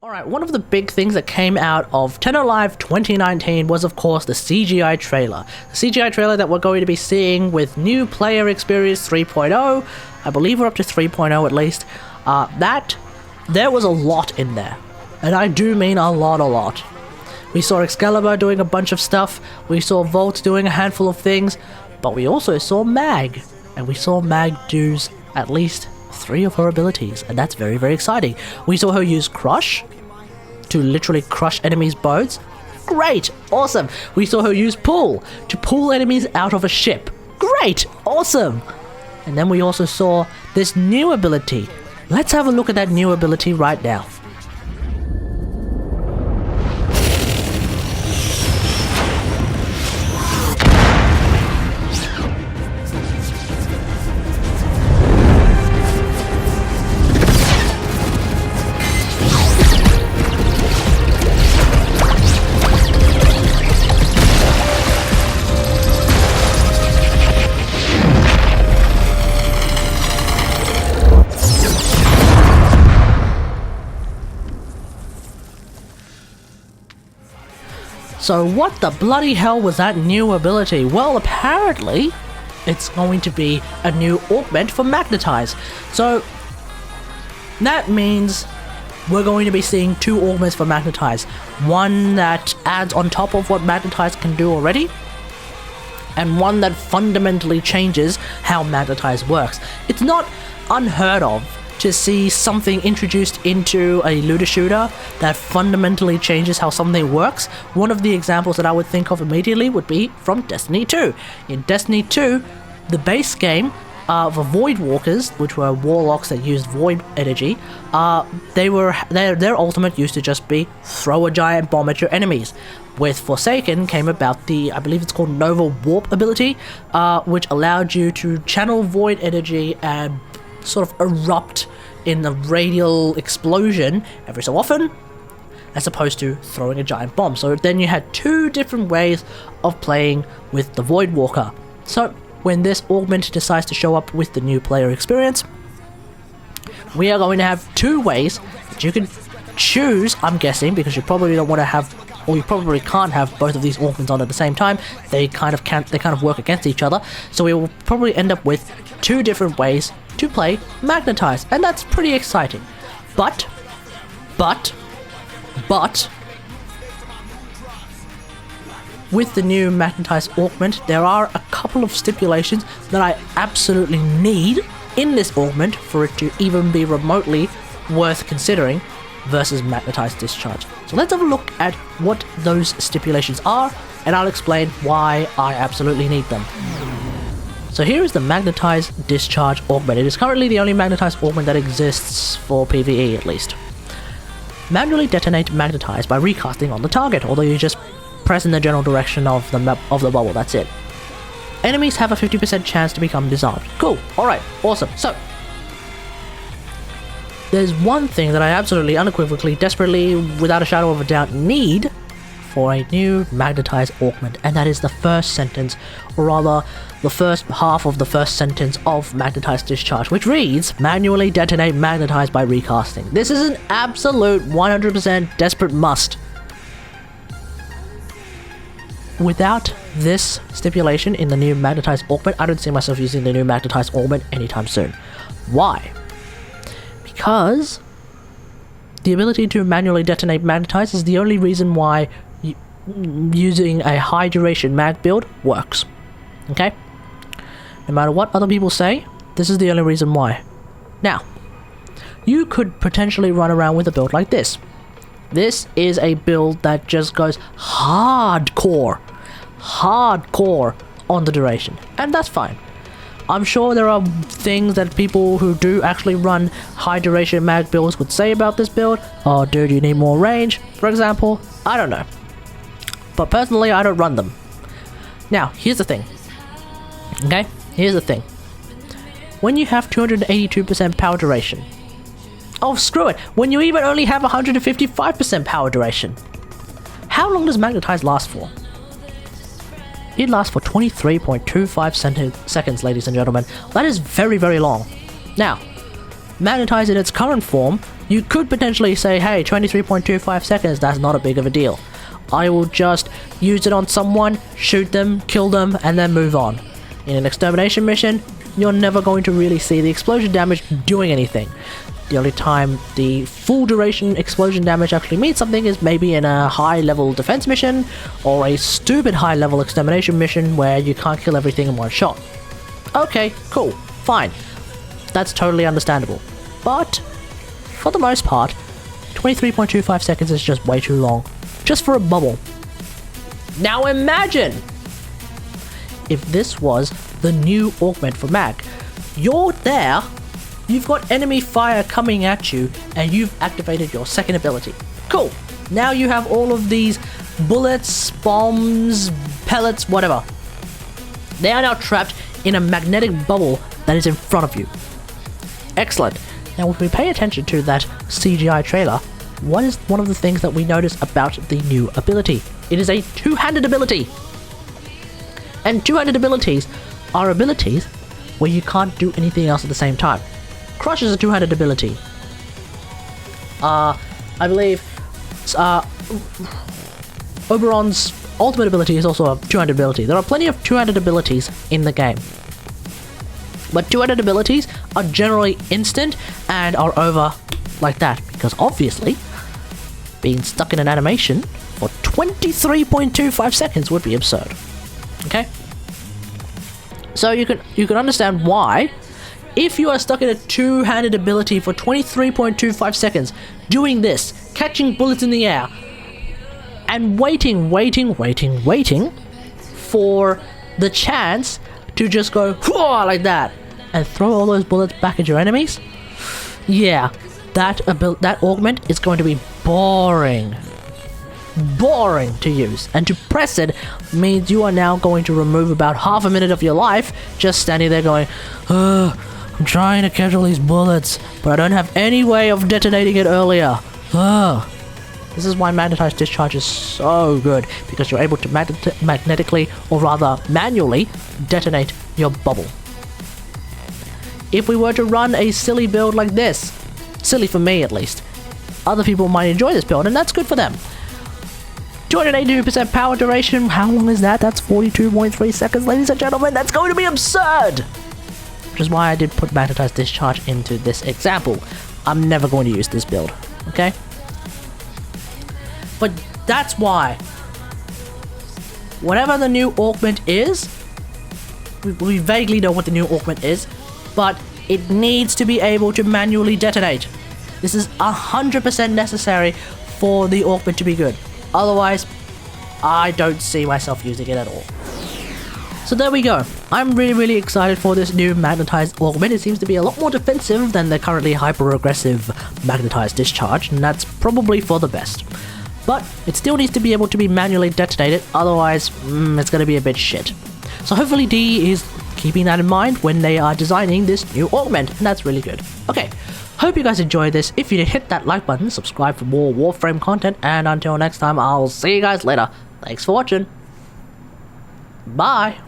Alright, one of the big things that came out of Tenno Live 2019 was of course the CGI trailer. The CGI trailer that we're going to be seeing with new player experience 3.0, I believe we're up to 3.0 at least, there was a lot in there. And I do mean a lot. We saw Excalibur doing a bunch of stuff, we saw Volt doing a handful of things, but we also saw Mag. And we saw Mag do at least 3 of her abilities, and that's very, very exciting. We saw her use Crush to literally crush enemies' bones. Great! Awesome! We saw her use Pull to pull enemies out of a ship. Great! Awesome! And then we also saw this new ability. Let's have a look at that new ability right now. So what the bloody hell was that new ability? Well, apparently it's going to be a new augment for Magnetize. So that means we're going to be seeing 2 augments for Magnetize. One that adds on top of what Magnetize can do already, and one that fundamentally changes how Magnetize works. It's not unheard of to see something introduced into a looter shooter that fundamentally changes how something works. One of the examples that I would think of immediately would be from Destiny 2. In Destiny 2, the base game, the Void Walkers, which were warlocks that used void energy, their ultimate used to just be throw a giant bomb at your enemies. With Forsaken came about the, I believe it's called Nova Warp ability, which allowed you to channel void energy and sort of erupt in a radial explosion every so often, as opposed to throwing a giant bomb. So then you had 2 different ways of playing with the Void Walker. So when this augment decides to show up with the new player experience, we are going to have 2 ways that you can choose, I'm guessing, because you probably don't want to have, or you probably can't have both of these augments on at the same time. They kind of work against each other. So we will probably end up with 2 different ways to play Magnetize, and that's pretty exciting. But with the new Magnetized augment, there are a couple of stipulations that I absolutely need in this augment for it to even be remotely worth considering versus Magnetized Discharge. So let's have a look at what those stipulations are, and I'll explain why I absolutely need them. So here is the Magnetized Discharge augment. It is currently the only Magnetized augment that exists for PvE at least. Manually detonate Magnetize by recasting on the target, although you just press in the general direction of the bubble, that's it. Enemies have a 50% chance to become disarmed. Cool, alright, awesome. So, there's one thing that I absolutely, unequivocally, desperately, without a shadow of a doubt need for a new Magnetized augment, and that is the first sentence, or rather, the first half of the first sentence of Magnetized Discharge, which reads, manually detonate Magnetize by recasting. This is an absolute 100% desperate must. Without this stipulation in the new Magnetized augment, I don't see myself using the new Magnetized augment anytime soon. Why? Because the ability to manually detonate Magnetize is the only reason why using a high duration mag build works. Okay? No matter what other people say, this is the only reason why. Now, you could potentially run around with a build like this. This is a build that just goes hardcore on the duration, and that's fine. I'm sure there are things that people who do actually run high duration mag builds would say about this build. Oh dude, you need more range, for example. I don't know. But personally, I don't run them. Now, here's the thing. Okay? Here's the thing. When you have 282% power duration, oh screw it, when you even only have 155% power duration, how long does Magnetize last for? It lasts for 23.25 seconds, ladies and gentlemen. That is very, very long. Now, Magnetized in its current form, you could potentially say, hey, 23.25 seconds, that's not a big of a deal. I will just use it on someone, shoot them, kill them, and then move on. In an extermination mission, you're never going to really see the explosion damage doing anything. The only time the full duration explosion damage actually means something is maybe in a high level defense mission, or a stupid high level extermination mission where you can't kill everything in one shot. Okay, cool, fine. That's totally understandable. But, for the most part, 23.25 seconds is just way too long. Just for a bubble. Now imagine if this was the new augment for Mag. You're there, you've got enemy fire coming at you, and you've activated your second ability. Cool. Now you have all of these bullets, bombs, pellets, whatever. They are now trapped in a magnetic bubble that is in front of you. Excellent. Now if we pay attention to that CGI trailer, what is one of the things that we notice about the new ability? It is a two-handed ability. And two-handed abilities are abilities where you can't do anything else at the same time. Crush is a two-handed ability. I believe Oberon's ultimate ability is also a two-handed ability. There are plenty of two-handed abilities in the game. But two-handed abilities are generally instant and are over like that, because obviously being stuck in an animation for 23.25 seconds would be absurd. Okay? So you can understand why, if you are stuck in a two-handed ability for 23.25 seconds, doing this, catching bullets in the air, and waiting for the chance to just go like that and throw all those bullets back at your enemies, yeah, that augment is going to be boring to use, and to press it means you are now going to remove about half a minute of your life just standing there going, I'm trying to catch all these bullets, but I don't have any way of detonating it earlier. This is why Magnetized Discharge is so good, because you're able to magnetically, or rather manually, detonate your bubble. If we were to run a silly build like this, silly for me at least, other people might enjoy this build, and that's good for them. 282% power duration, how long is that? That's 42.3 seconds, ladies and gentlemen, that's going to be absurd! Which is why I did put Magnetized Discharge into this example. I'm never going to use this build, okay? But that's why, whatever the new augment is, we vaguely know what the new augment is, but it needs to be able to manually detonate. This is 100% necessary for the augment to be good. Otherwise, I don't see myself using it at all. So there we go. I'm really excited for this new Magnetized Augment. It seems to be a lot more defensive than the currently hyper-aggressive Magnetized Discharge, and that's probably for the best. But it still needs to be able to be manually detonated, otherwise it's going to be a bit shit. So hopefully D is keeping that in mind when they are designing this new augment, and that's really good. Okay, hope you guys enjoyed this. If you did, hit that like button, subscribe for more WarFrame content, and until next time, I'll see you guys later. Thanks for watching. Bye.